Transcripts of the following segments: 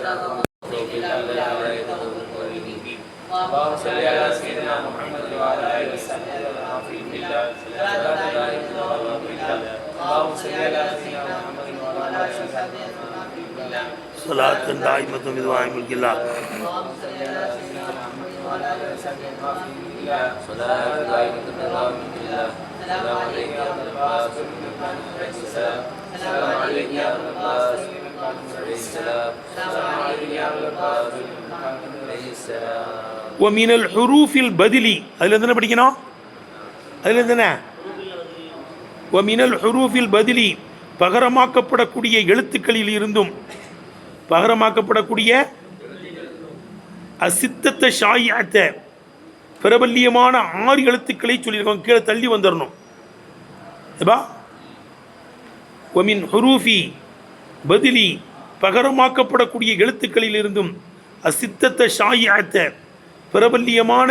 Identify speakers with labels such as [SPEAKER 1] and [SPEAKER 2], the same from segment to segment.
[SPEAKER 1] اللهم صل على سيدنا محمد وعلى آله وصحبه اللهم صل على سيدنا محمد وعلى آله وصحبه صلاة دائمة بدوام ملك الله اللهم صل على سيدنا محمد وعلى آله وصحبه صلاة دائمة بدوام ملك الله السلام عليك يا رب العباس السلام عليك يا رب العباس السلام عليك يا رب العباس
[SPEAKER 2] ومن الحروف البدلي அதில் என்ன படிக்கணும்? அதில் என்ன? ومن الحروف البدلي பகரமாக்கப்படக்கூடிய எழுத்துக்களில் இருந்தும் பகரமாக்கப்படக்கூடிய அசித்தத்த ஷாயிஅத்த பிரபல்யமான 6 எழுத்துக்களை சொல்லியிருக்கோம். கீழே தள்ளி வந்துடணும். ومن حروف பதிலி பகரமாக்கப்படக்கூடிய எழுத்துக்களில் இருந்தும் அசித்தத்த ஷாயிஅத்த பிரபல்யமான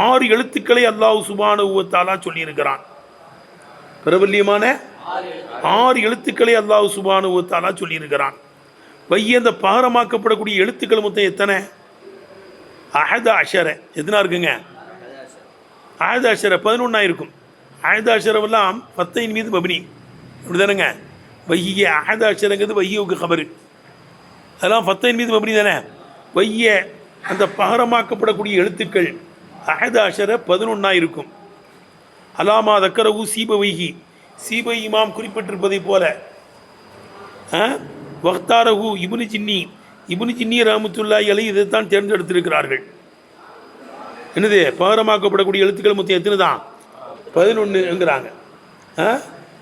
[SPEAKER 2] 6 எழுத்துக்களை அல்லாஹ் சுப்ஹானஹு வ தஆலா சொல்லியிருக்கிறான். பிரபல்யமான 6 எழுத்துக்களை அல்லாஹ் சுப்ஹானஹு வ தஆலா சொல்லியிருக்கிறான். அந்த பகரமாக்கப்படக்கூடிய எழுத்துக்கள் மொத்தம் எத்தனை? அஹத அஷர எத்தனா இருக்குங்க? அஹத அஷர 11 இருக்கும். அஹத அஷரெல்லாம் 10 மீது மப்னி, இப்படி தானேங்க? வைய அஹத அஷரங்கிறது வையவுக்கு கபரு, அதெல்லாம் 10 மீது மப்னி தானே? வைய அந்த பகரமாக்கப்படக்கூடிய எழுத்துக்கள் அஹத அஷர 11 இருக்கும். அலாமா தக்கரவு சீபவைகி, சீபை இமாம் குறிப்பிட்டிருப்பதை போல வக்தாரகு இப்னு ஜின்னி ரஹ்மத்துல்லாஹி அலைஹி இதைத்தான் தேர்ந்தெடுத்திருக்கிறார்கள். என்னது? பகரமாக்கப்படக்கூடிய எழுத்துக்கள் மொத்தம் எத்தனை தான்? 11ங்கிறாங்க.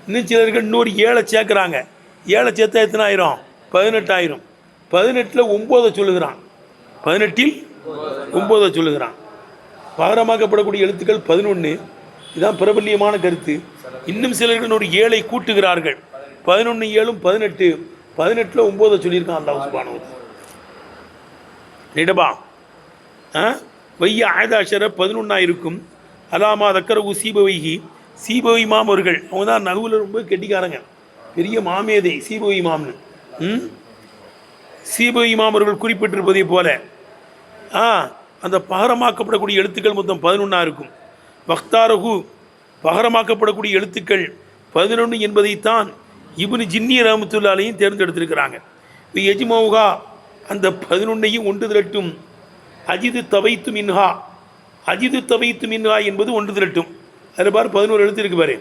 [SPEAKER 2] இன்னும் சிலர்கள் இன்னொரு 7 சேர்க்குறாங்க. 7 சேர்த்தா எத்தனை ஆயிரும்? 18 ஆயிரும். 18ல் 9 சொல்லுகிறான். 18ல் 9 சொல்லுகிறான். பகரமாக்கப்படக்கூடிய எழுத்துக்கள் 11. இதுதான் பிரபல்யமான கருத்து. இன்னும் சிலர்கள் ஒரு 7 கூட்டுகிறார்கள். 11 7 18. 18ல் 9 சொல்லியிருக்கான் அல்லாஹ் சுப்ஹானஹு வ தஆலா. ரைட்டப்பா? வைய அஹத அஷர 11 இருக்கும். அலாமா தக்கரவு சீபவைகி, சீபவை இமாம் அவர்கள், அவங்க தான் நகுவில் ரொம்ப கெட்டிக்காரங்க, பெரிய மாமேதை சீபவை இமாம்னு. சீபவை இமாம் அவர்கள் குறிப்பிட்டிருப்பதை போல அந்த பகரமாக்கப்படக்கூடிய எழுத்துக்கள் மொத்தம் 11 இருக்கும். வக்தாரகு பகரமாக்கப்படக்கூடிய எழுத்துக்கள் 11 என்பதைத்தான் இப்னு ஜின்னி ரஹ்மத்துல்லாஹி அலைஹி தேர்ந்தெடுத்திருக்கிறாங்க. இப்போ எஜ்மௌஹா அந்த 11ஐயும் ஒன்று திரட்டும். அஜிது தவைத்து மின்ஹா, அஜிது தவைத்து மின்ஹா என்பது ஒன்று திரட்டும். அதில் பாரு 11 எழுத்து இருக்கு பாரு.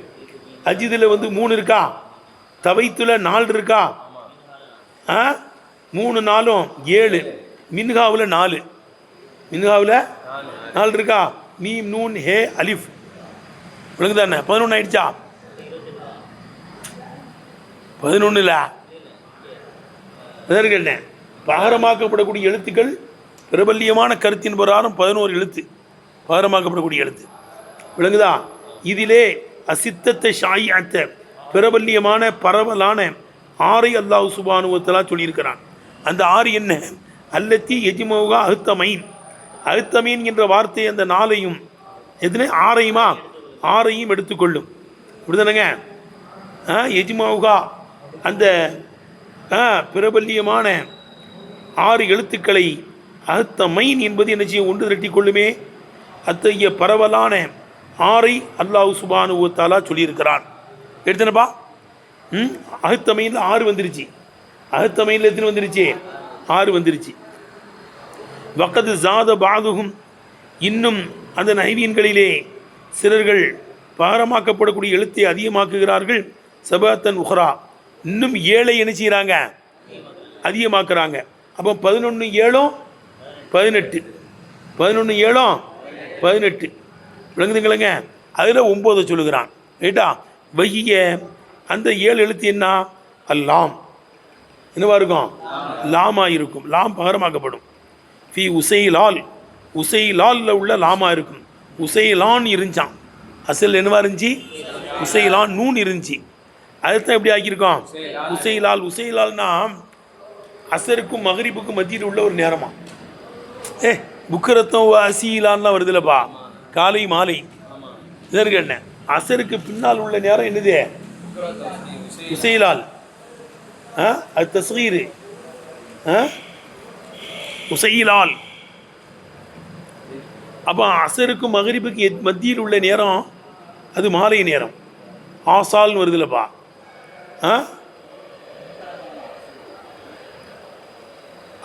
[SPEAKER 2] அஜிதில் 3 இருக்கா, தவைத்துல 4 இருக்கா, 3 4 7, மின்ஹாவில் 4, மின்ஹாவில் 4 இருக்கா. மீம் நூன் ஹே அலிஃப், விளங்கு தானே? 11 ஆயிடுச்சா? 11 கேட்டேன். பகரமாக்கப்படக்கூடிய எழுத்துக்கள் பிரபல்யமான கருத்தின் பிரகாரம் 11 எழுத்து பகரமாக்கப்படக்கூடிய எழுத்து, விளங்குதா? இதிலே அசித்தத்த ஷாயிஅத்த பிரபல்யமான பரவலான 6 அல்லாஹ் சுப்ஹானஹு வ தஆலா சொல்லியிருக்கிறான். அந்த 6 என்ன? அல்லத்தி எஜ்மௌஹா அஹ்தமைன், அஹ்தமைன் என்ற வார்த்தை அந்த 4ஐயும் எத்தனை 6ஐயும் எடுத்துக்கொள்ளும். இப்படிதானங்க? எஜ்மௌஹா அந்த பிரபல்யமான 6 எழுத்துக்களை அஹ்தமைன் என்பது என்ன செய்யும்? ஒன்று திரட்டி கொள்ளுமே. அத்தகைய பரவலான 6ஐ அல்லாஹ் சுப்ஹானஹு வ தஆலா சொல்லியிருக்கிறான். எடுத்தனப்பா? அஹ்தமைனில் 6 வந்துருச்சு. அஹ்தமைனில் எத்தனை வந்துருச்சு? 6 வந்துருச்சு. வக்கது ஜாத பாதுகும், இன்னும் அந்த நஹ்வியன்களிலே சிலர்கள் பகரமாக்கப்படக்கூடிய எழுத்தை அதிகமாக்குகிறார்கள். சபத்தன் உஹ்ரா, இன்னும் 7ஐ என்ன செய்கிறாங்க? அதிகமாக்குறாங்க. அப்போ 11 7 18, 11 7 18, விளங்குதுங்களங்க? அதில் 9 சொல்லுகிறான். ரைட்டா? வைய அந்த 7 எழுத்து என்ன? அல்லாம் என்னவா இருக்கும்? லாமா இருக்கும். லாம் பகரமாக்கப்படும். ஃபி உசைலால், உசைலாலில் உள்ள லாமா இருக்கும். உசைலான் இருந்துச்சான். அசல் என்னவா இருந்துச்சு? உசைலான். நூன் இருந்துச்சு. அதைத்தான் எப்படி ஆக்கியிருக்கோம்? உசைலால். உசைலால்னா அசருக்கும் மகரிப்புக்கும் மத்தியில் உள்ள ஒரு நேரமா. புக்கரத்தம் அசீலான்லாம் வருதுல்லப்பா, காலை மாலை. இதற்கு என்ன? அசருக்கு பின்னால் உள்ள நேரம் என்னது? உசைலால். அது தஸ்கீரு. உசையிலால். அப்போ அசருக்கும் மகரிபுக்கு மத்தியில் உள்ள நேரம் அது மாலை நேரம். ஆசால்னு வருதுல்லப்பா.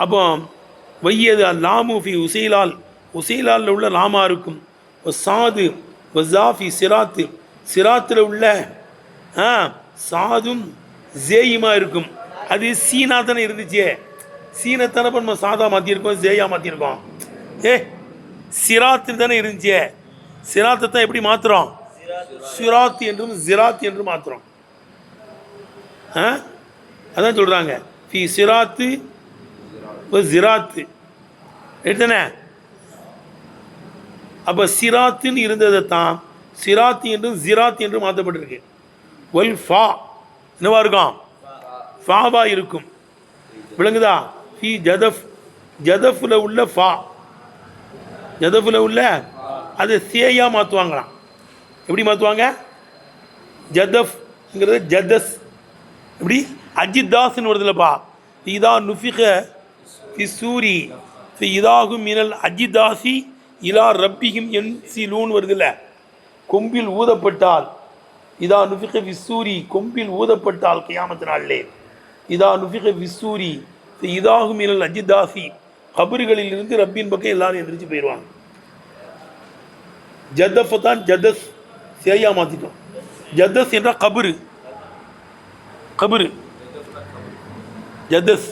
[SPEAKER 2] அப்போ வையது லாமு ஃபி உசைலால், உசைலாலில் உள்ள லாமா இருக்கும். சாது வசாஃபி சிராத்து, சிராத்தில் உள்ள சாதும் ஜேயுமா இருக்கும். அது சீனா தானே இருந்துச்சு. சீனத்தானே நம்ம சாதா மாற்றிருக்கோம், ஜேயா மாற்றிருக்கோம். சிராத்து தானே இருந்துச்சு. சிராத்தை தான் எப்படி மாற்றுறோம்? சிராத் என்றும் ஜிராத் என்றும் மாற்றுறோம். அதான் சொல்கிறாங்க ஃபி சிராத்து ஜிராத்து எடுத்தானே. அப்போ சிராத்துன்னு இருந்ததை தான் சிராத்து என்றும் ஜிராத் என்றும் மாற்றப்பட்டிருக்கு. ஒல் ஃபா என்னவா இருக்கும்? ஃபாவா இருக்கும். விளங்குதா? ஃபி ஜதஃப், ஜதஃபில் உள்ள ஃபா, ஜதஃபில் உள்ள அதை சேயா மாற்றுவாங்களாம். எப்படி மாற்றுவாங்க? ஜதஃப்ங்கிறது ஜதஸ். எப்படி? அஜிதாஸ்ன்னு வருதுல்லப்பா. இதா நுஃபிக ஃபி சூரி ஃபி இதாகும் மினல் அஜிதாசி இலா ரப்பிஹிம் யன்சிலூன் வருதுல்ல. கொம்பில் ஊதப்பட்டால், இதா நுஃபிக ஃபி சூரி, கொம்பில் ஊதப்பட்டால் கியாமத் நாளிலே, இதா நுஃபிக ஃபி சூரி ஃபி இதாகும் மினல் அஜிதாசி, கபறுகளில் இருந்து ரப்பின் பக்கம் எல்லாரும் எந்திரிச்சு போயிடுவாங்க. ஜதஃப் தான் ஜதஸ் சேயா மாற்றிட்டோம். ஜதஸ் என்ற கபரு, கபரு ஜதஸ்,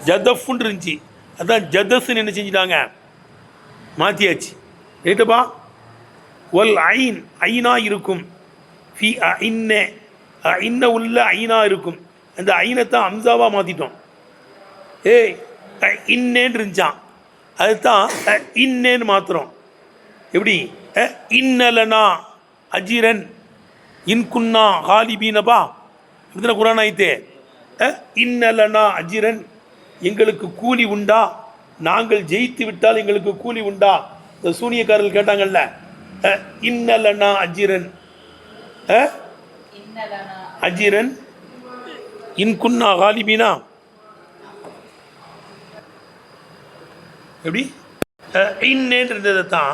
[SPEAKER 2] ஜதஃப்னு இருந்துச்சு, அதான் ஜதஸ்ன்னு என்ன செஞ்சிட்டாங்க? மாற்றியாச்சு. ரைட்டப்பா. ஒல் ஐன், ஐனா இருக்கும். ஃபி இன்ன, இன்ன உள்ள ஐனா இருக்கும். அந்த ஐனத்தான் அம்சாவாக மாற்றிட்டோம். இன்னேன்னு இருந்துச்சான், அதுதான் இன்னேன்னு மாற்றுறோம். எப்படி? இன்னலனா அஜிரன் இன்குன்னா ஹாலிபீனப்பா அப்படின்னா குரான் ஆயித்தே. இன்னலனா அஜிரன், எங்களுக்கு கூலி உண்டா, நாங்கள் ஜெயித்து விட்டால் எங்களுக்கு கூலி உண்டா? இந்த சூனியக்காரர்கள் கேட்டாங்கல்ல, இன்னலனா அஜிரன், அஜிரன் இன்குன்னா ஹாலிபீனா. எப்படி? இன்னேன்னு இருந்ததை தான்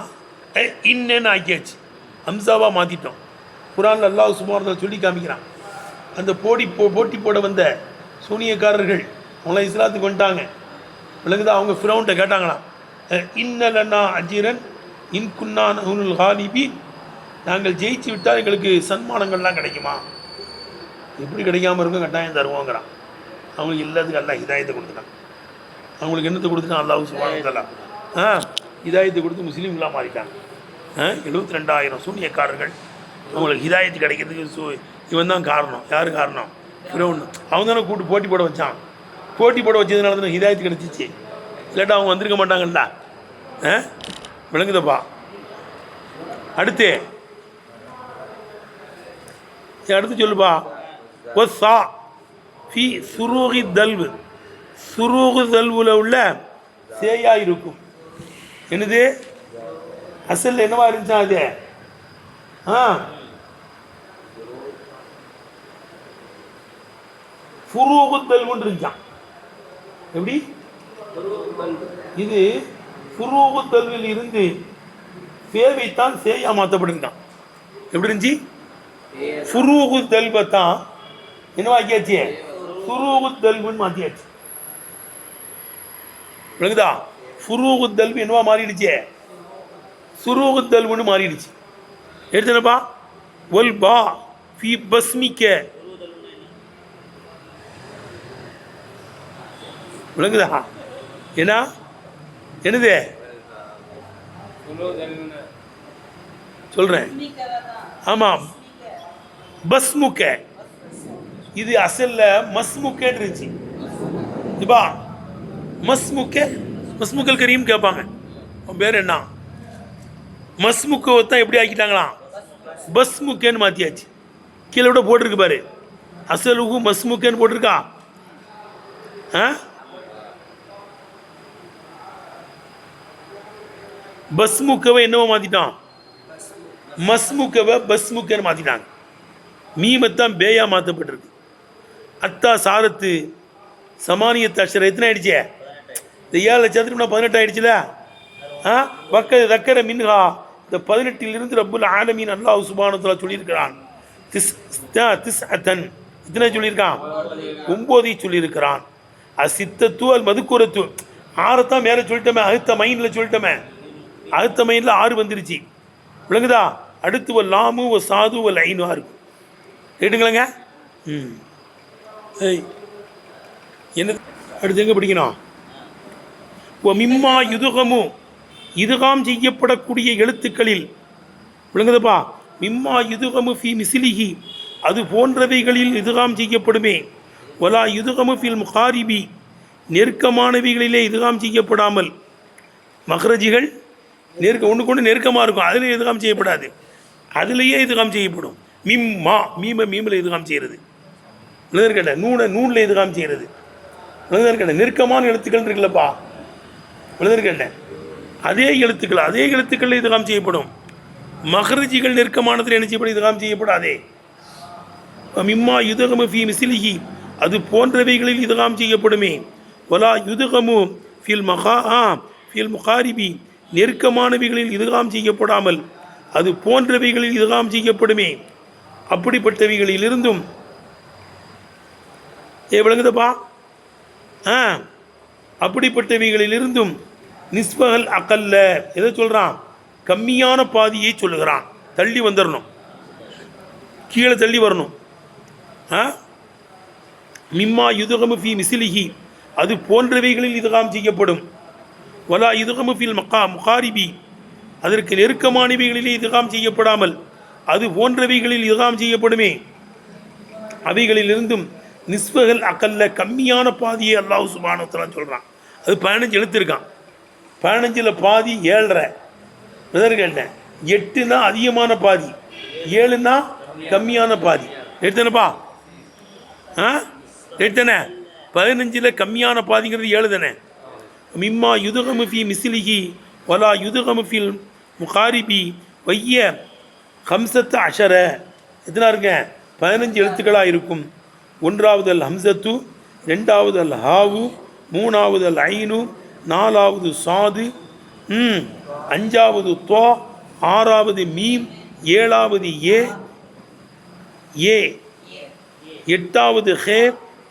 [SPEAKER 2] இன்னேன்னு ஆக்கியாச்சு, ஹம்சாவாக மாற்றிட்டோம். குரான் அல்லாஹ் சுப்ஹானஹு சொல்லி காமிக்கிறான். அந்த போட்டி போட வந்த சூனியக்காரர்கள் அவங்களாம் இஸ்லாத்துக்கு வந்துட்டாங்க. விளங்குதா? அவங்க ஃபிரௌன்ட்ட கேட்டாங்களாம், இன்னலன்னா அஜிரன் இன்குன்னா நஹ்னுல் ஹாலிபீன், நாங்கள் ஜெயிச்சு விட்டால் எங்களுக்கு சன்மானங்கள்லாம் கிடைக்குமா? எப்படி கிடைக்காம இருக்கும்? கட்டாயம் தருவோங்கிறான். அவங்களுக்கு எல்லாத்துக்கும் அல்லாஹ் ஹிதாயத்தை கொடுத்துட்டான். அவங்களுக்கு என்னத்தை கொடுத்துட்டான்? அல்லாஹ் சுப்ஹானஹு வ தஆலா ஹிதாயத்தை கொடுத்து முஸ்லீம்களாக மாறிட்டாங்க. 72,000 சூனியக்காரர்கள் அவங்களுக்கு ஹிதாயத்து கிடைக்கிறதுக்கு இவன் தான் காரணம். யார் காரணம்? ஃபிரௌன். அவன் தானே கூட்டு போட்டி போட வச்சான். போட்டி போட வச்சதுனால தானே ஹிதாயத்து கிடைச்சிச்சு. இல்லாட்டா அவங்க வந்திருக்க மாட்டாங்கல்ல. விளங்குதப்பா? அடுத்து சொல்லுப்பா. ஒசா ஃபி சுரூகி தல்வு, சுரூகு தல்வில் உள்ள சேயா இருக்கும். என்னது? அசல் என்னவா இருந்துச்சா? அது ஃபுரூகு தல்வுன்னு இருந்துச்சான். எப்படி? இது ஃபுரூகு தல்வில் இருந்து சேவைத்தான் சேயா மாற்றப்பட்டிருக்கான். எப்படி இருந்துச்சு? ஃபுரூகு தல்வை தான் என்னவா ஆக்கியாச்சு? ஃபுரூகு தல்வுன்னு மாற்றியாச்சு. விளங்குதா? ஃபுரூகு தல்வு என்னவா மாறிடுச்சு? சுரூகு தல்வுன்னு மாறிடுச்சு. எடுத்துனப்பா. ஒல் பா ஃபி பஸ்மிக்க, விளங்குதா? ஏன்னா என்னது சொல்றேன்? ஆமாம், பஸ்முக்க. இது அசல்ல மஸ்முக்கன்னு இருந்துச்சு. இப்பா மஸ்முக்க, மஸ்முக்கல் கரீம் கேட்பாங்க. அவன் பேர் என்ன? மஸ்முக்கை தான் எப்படி ஆக்கிட்டாங்களாம்? பஸ்முக்கன்னு மாற்றியாச்சு. கீழே விட போட்டிருக்கு பாரு, அசலுகு மஸ்முக்கன்னு போட்டிருக்கா. பஸ்முக்கவை என்னவோ மாற்றிட்டான்? மஸ்முக்கவை பஸ்முக்கன்னு மாற்றிட்டாங்க. மீமத்தான் பேயா மாற்றப்பட்டிருக்கு. அத்தா சாரத்து சமானியத்து அக்ஷரம் எத்தனை ஆயிடுச்சே? இந்த 7 சேர்த்துட்டோம்னா 18 ஆயிடுச்சுல. வக்க தக்கர மின்ஹா, இந்த 18 ரப்புல் ஆலமீன் அல்லாஹ் சுப்ஹானஹு வ தஆலா சொல்லியிருக்கிறான். திஸ்அத்தன் இத்தனை சொல்லியிருக்கான், 9 சொல்லியிருக்கிறான். அசித்தத்து அல் மதுக்குரத்து 6 தான் மேலே சொல்லிட்டோமே, அழுத்த மைண்டில் சொல்லிட்டோமே, அழுத்த மைண்டில் 6 வந்துருச்சு. விளங்குதா? அடுத்து ஒரு லாமு ஒரு சாது ஒரு ஐனு இருக்கும். கேட்டுங்களேங்க. என்ன அடுத்து எங்கே படிக்கணும்? மிம்மா யுதுகமு, இதுகாம் செய்யப்படக்கூடிய எழுத்துக்களில், விளங்குதப்பா, மிம்மா யுதுகமு ஃபி மிசிலிஹி, அது போன்றவைகளில் இதுகாம் செய்யப்படுமே. வலா யுதுகமு ஃபில் முகாரிபி, நெருக்கமானவைகளிலே இதுகாம் செய்யப்படாமல். மஹ்ரஜிகள் ஒன்றுக்கு ஒன்று நெருக்கமாக இருக்கும், அதில் இதுகாம் செய்யப்படாது, அதுலேயே இதுகாம் செய்யப்படும். மிம்மா, மீமில் இதுகாம் செய்கிறது. கேட்ட நூனில் இதுகாம் செய்கிறது. கேட்ட நெருக்கமான எழுத்துக்கள் இருக்குல்லப்பா, கேட்டேன் அதே எழுத்துக்கள் இதுகாம் செய்யப்படும். மஹ்ரஜிகள் நெருக்கமானதில் என்ன செய்யப்படும்? இதுகாம் செய்யப்படாதே. மிம்மா யுதுகமு ஃபி மிஸ்லிஹி, அது போன்றவைகளில் இதுகாம் செய்யப்படுமே. வலா யுதுகமு ஃபில் முகாரிபி, நெருக்கமானவைகளில் இதுகாம் செய்யப்படாமல் அது போன்றவைகளில் இதுகாம் செய்யப்படுமே. அப்படிப்பட்டவைகளிலிருந்தும் விளங்குதப்பா, அப்படிப்பட்டவைகளிலிருந்தும் நிஸ்பகல் அகல்ல, எதை சொல்கிறான்? கம்மியான பாதியை சொல்லுகிறான். தள்ளி வந்துடணும், கீழே தள்ளி வரணும். மிம்மா யுதுகமு ஃபி மிஸ்லிஹி, அது போன்றவைகளில் இதுகாம் செய்யப்படும். வலா யுதுகமு ஃபில் முகாரிபி, அதற்கு நெருக்கமானவைகளிலே இதுகாம் செய்யப்படாமல் அது போன்றவைகளில் இதுகாம் செய்யப்படுமே. அவைகளிலிருந்தும் நிஸ்பகல் அகல்ல, கம்மியான பாதியை அல்லாஹ் சுப்ஹானஹு வ தஆலா சொல்கிறான். அது 15 எழுத்திருக்கான். 15ல் பாதி 7.5 கேட்டேன். 8னா அதிகமான பாதி, 7னா கம்மியான பாதி. எடுத்தனப்பா? எடுத்தனே. 15ல் கம்மியான பாதிங்கிறது 7 தானே. மிம்மா யுதுகமு ஃபி மிஸ்லிஹி வலா யுதுகமு ஃபில் முகாரிபி வைய 15 எத்தனா இருக்க? 15 எழுத்துக்களாக இருக்கும். 1வது அல் ஹம்சத்து, 2வது அல் ஹாவு, 3வது அல் ஐனு, 4வது சாது, 5வது தோ, 6வது மீம், 7வது ஏ, 8வது ஹே,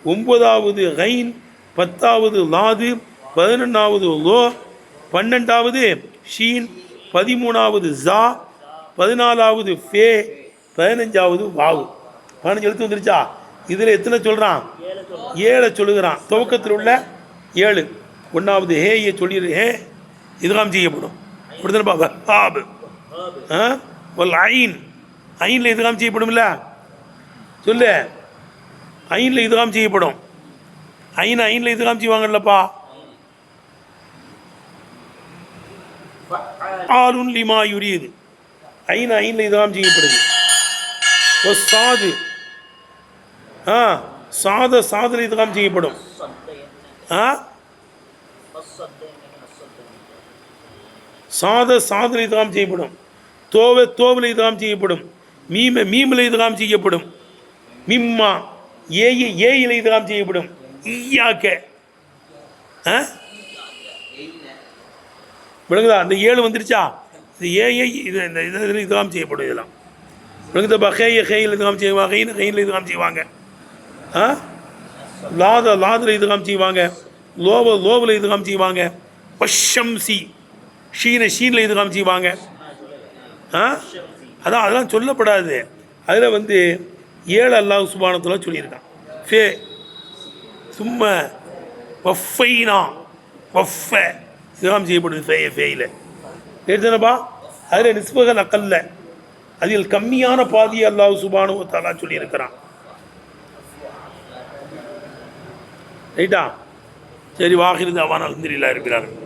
[SPEAKER 2] 9வது கைன், 10வது லாது, 11வது லோ, 12வது ஷீன், 13வது ஜா, 14வது ஃபே, 15வது வாவு. 15 எழுத்து வந்துருச்சா? இதில் எத்தனை சொல்கிறான்? 7 சொல்லுகிறான். துவக்கத்தில் உள்ள 7. 1வது ஹேயை சொல்லிடு, ஹே இதுகாம் செய்யப்படும். அப்படித்தானப்பா? வஹாப், ஐன், ஐனில் இதுகாம் செய்யப்படும்ல, சொல்லு. ஐனில் இதுகாம் செய்யப்படும். ஐனில் இதுகாம் செய்வாங்கல்லப்பா. ஆலுன் லிமா யுரீது, ஐனில் இதுகாம் செய்யப்படுது. சாது, சாதில் இதுகாம் செய்யப்படும். சாதில் இதுகாம் செய்யப்படும். தோவில் இதுகாம் செய்யப்படும். மீமில் இதுகாம் செய்யப்படும். மிம்மா ஏயில் இதுகாம் செய்யப்படும். ஈயாக்க விளங்குதா? அந்த 7 வந்துருச்சா? இது ஏஐ இதில் இதுகாம் செய்யப்படும். இதெல்லாம் விளங்குதப்பா? ஹேயில் இதுகாம் செய்வாங்க, ஹெயினில் இதுகாம் செய்வாங்க. லாதில் இதுகாம் செய்வாங்க. லோவில் இதுகாம் செய்வாங்க. பஷம்சி, ஷீனில் இதுகாம் செய்வாங்க. அதெல்லாம் சொல்லப்படாது. அதில் 7 அல்லாஹ் சுப்ஹானஹு வ தஆலா சொல்லியிருக்கான். ஃபே சும்மா வஃபைனா, வஃப இதுகாம் செய்யப்படுது ஃபேயில். எடுத்தனப்பா? அதில் நிஸ்பகல் அகல்ல, அதில் கம்மியான பாதியை அல்லாஹ் சுப்ஹானஹு வ தஆலா சொல்லியிருக்கிறான். ரைட்டா? சரி, வாஹிரு தஅவானா அல்ஹம்துலில்லாஹி ரப்பில் ஆலமீன்.